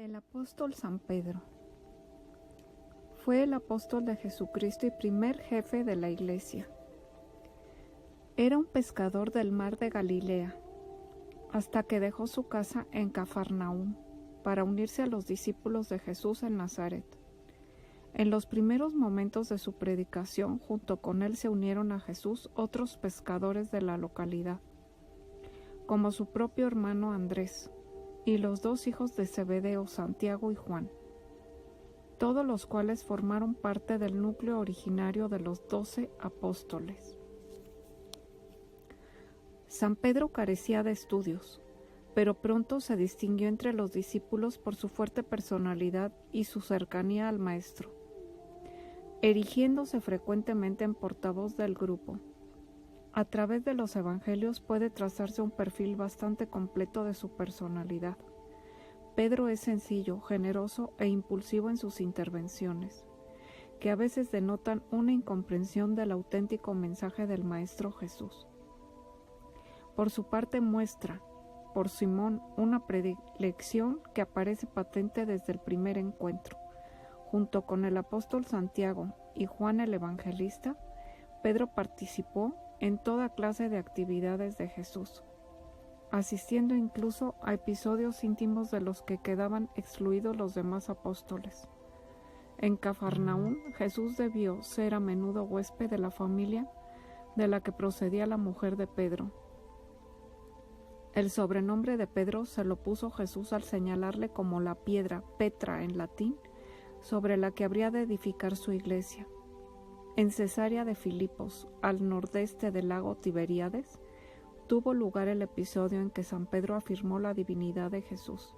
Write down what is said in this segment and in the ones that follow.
El apóstol San Pedro fue el apóstol de Jesucristo y primer jefe de la Iglesia. Era un pescador del mar de Galilea, hasta que dejó su casa en Cafarnaúm para unirse a los discípulos de Jesús en Nazaret. En los primeros momentos de su predicación, junto con él se unieron a Jesús otros pescadores de la localidad, como su propio hermano Andrés, y los dos hijos de Zebedeo, Santiago y Juan, todos los cuales formaron parte del núcleo originario de los 12 apóstoles. San Pedro carecía de estudios, pero pronto se distinguió entre los discípulos por su fuerte personalidad y su cercanía al Maestro, erigiéndose frecuentemente en portavoz del grupo. A través de los evangelios puede trazarse un perfil bastante completo de su personalidad. Pedro es sencillo, generoso e impulsivo en sus intervenciones, que a veces denotan una incomprensión del auténtico mensaje del Maestro Jesús. Por su parte muestra, por Simón, una predilección que aparece patente desde el primer encuentro. Junto con el apóstol Santiago y Juan el Evangelista, Pedro participó en toda clase de actividades de Jesús, asistiendo incluso a episodios íntimos de los que quedaban excluidos los demás apóstoles. En Cafarnaúm, Jesús debió ser a menudo huésped de la familia de la que procedía la mujer de Pedro. El sobrenombre de Pedro se lo puso Jesús al señalarle como la piedra, Petra en latín, sobre la que habría de edificar su iglesia. En Cesarea de Filipos, al nordeste del lago Tiberíades, tuvo lugar el episodio en que San Pedro afirmó la divinidad de Jesús.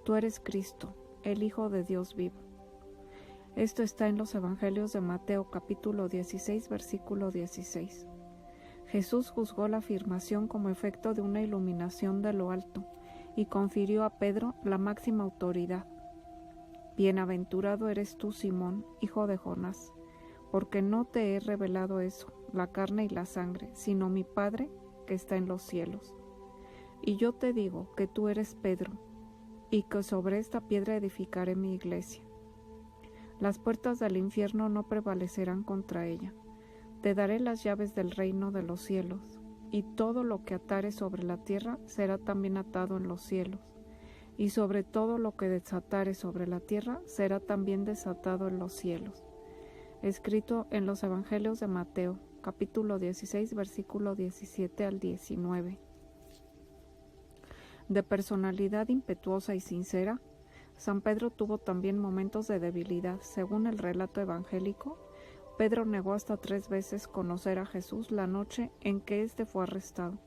Tú eres Cristo, el Hijo de Dios vivo. Esto está en los Evangelios de Mateo capítulo 16, versículo 16. Jesús juzgó la afirmación como efecto de una iluminación de lo alto y confirió a Pedro la máxima autoridad. Bienaventurado eres tú, Simón, hijo de Jonás, porque no te he revelado eso, la carne y la sangre, sino mi Padre que está en los cielos. Y yo te digo que tú eres Pedro, y que sobre esta piedra edificaré mi iglesia. Las puertas del infierno no prevalecerán contra ella. Te daré las llaves del reino de los cielos, y todo lo que atares sobre la tierra será también atado en los cielos, y sobre todo lo que desatares sobre la tierra será también desatado en los cielos. Escrito en los Evangelios de Mateo, capítulo 16, versículo 17 al 19. De personalidad impetuosa y sincera, San Pedro tuvo también momentos de debilidad. Según el relato evangélico, Pedro negó hasta 3 veces conocer a Jesús la noche en que éste fue arrestado,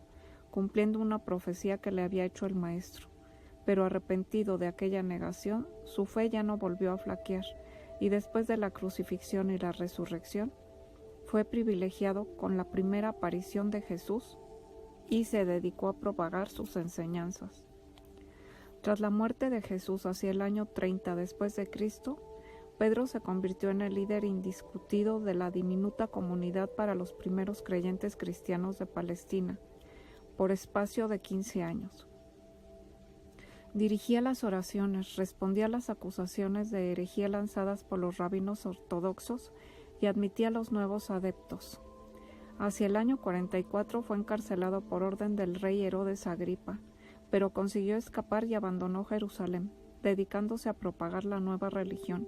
cumpliendo una profecía que le había hecho el Maestro. Pero arrepentido de aquella negación, su fe ya no volvió a flaquear, y después de la crucifixión y la resurrección, fue privilegiado con la primera aparición de Jesús y se dedicó a propagar sus enseñanzas. Tras la muerte de Jesús hacia el año 30 después de Cristo, Pedro se convirtió en el líder indiscutido de la diminuta comunidad para los primeros creyentes cristianos de Palestina, por espacio de 15 años. Dirigía las oraciones, respondía a las acusaciones de herejía lanzadas por los rabinos ortodoxos y admitía a los nuevos adeptos. Hacia el año 44 fue encarcelado por orden del rey Herodes Agripa, pero consiguió escapar y abandonó Jerusalén, dedicándose a propagar la nueva religión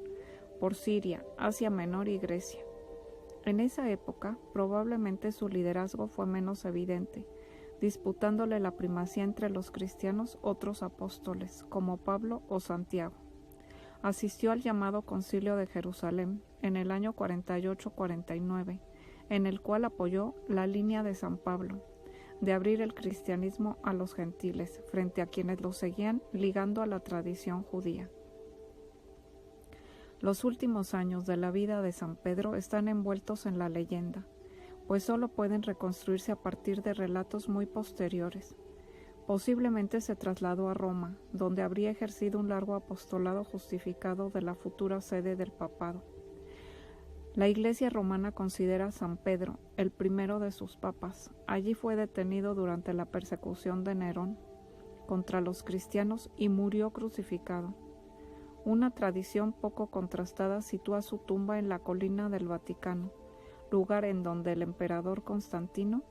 por Siria, Asia Menor y Grecia. En esa época, probablemente su liderazgo fue menos evidente, disputándole la primacía entre los cristianos otros apóstoles, como Pablo o Santiago. Asistió al llamado Concilio de Jerusalén en el año 48-49, en el cual apoyó la línea de San Pablo, de abrir el cristianismo a los gentiles, frente a quienes lo seguían ligando a la tradición judía. Los últimos años de la vida de San Pedro están envueltos en la leyenda, pues solo pueden reconstruirse a partir de relatos muy posteriores. Posiblemente se trasladó a Roma, donde habría ejercido un largo apostolado justificado de la futura sede del papado. La Iglesia romana considera a San Pedro el primero de sus papas. Allí fue detenido durante la persecución de Nerón contra los cristianos y murió crucificado. Una tradición poco contrastada sitúa su tumba en la colina del Vaticano, lugar en donde el emperador Constantino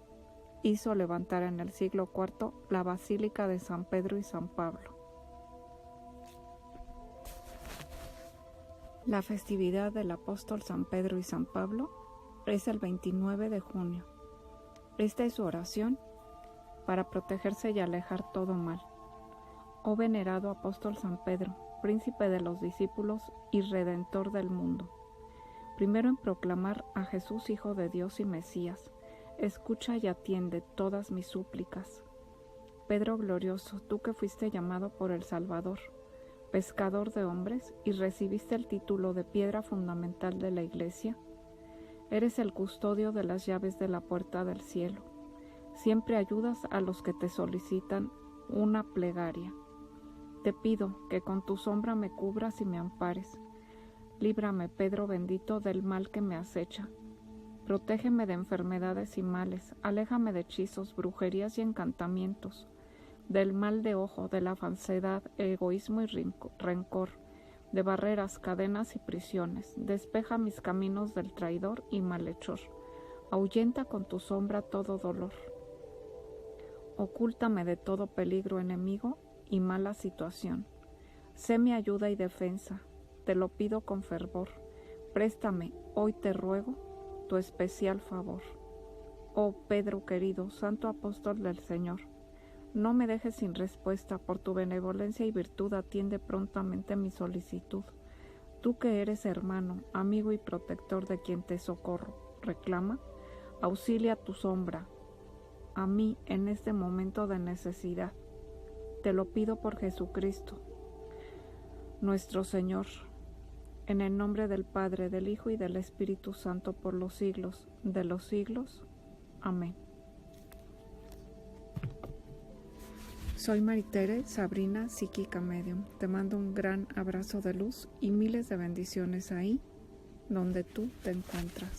hizo levantar en el siglo IV la Basílica de San Pedro y San Pablo. La festividad del apóstol San Pedro y San Pablo es el 29 de junio. Esta es su oración para protegerse y alejar todo mal. Oh venerado apóstol San Pedro, príncipe de los discípulos y redentor del mundo, primero en proclamar a Jesús Hijo de Dios y Mesías, escucha y atiende todas mis súplicas. Pedro glorioso, tú que fuiste llamado por el Salvador, pescador de hombres, y recibiste el título de piedra fundamental de la Iglesia, eres el custodio de las llaves de la puerta del cielo. Siempre ayudas a los que te solicitan una plegaria. Te pido que con tu sombra me cubras y me ampares. Líbrame, Pedro bendito, del mal que me acecha. Protégeme de enfermedades y males, aléjame de hechizos, brujerías y encantamientos, del mal de ojo, de la falsedad, egoísmo y rencor, de barreras, cadenas y prisiones. Despeja mis caminos del traidor y malhechor. Ahuyenta con tu sombra todo dolor. Ocúltame de todo peligro enemigo y mala situación. Sé mi ayuda y defensa, te lo pido con fervor. Préstame, hoy te ruego, tu especial favor. Oh Pedro querido, santo apóstol del Señor, no me dejes sin respuesta, por tu benevolencia y virtud atiende prontamente mi solicitud. Tú que eres hermano, amigo y protector de quien te socorro, reclama, auxilia tu sombra a mí en este momento de necesidad. Te lo pido por Jesucristo, nuestro Señor, en el nombre del Padre, del Hijo y del Espíritu Santo, por los siglos de los siglos. Amén. Soy Maritere Sabrina, psíquica medium. Te mando un gran abrazo de luz y miles de bendiciones ahí donde tú te encuentras.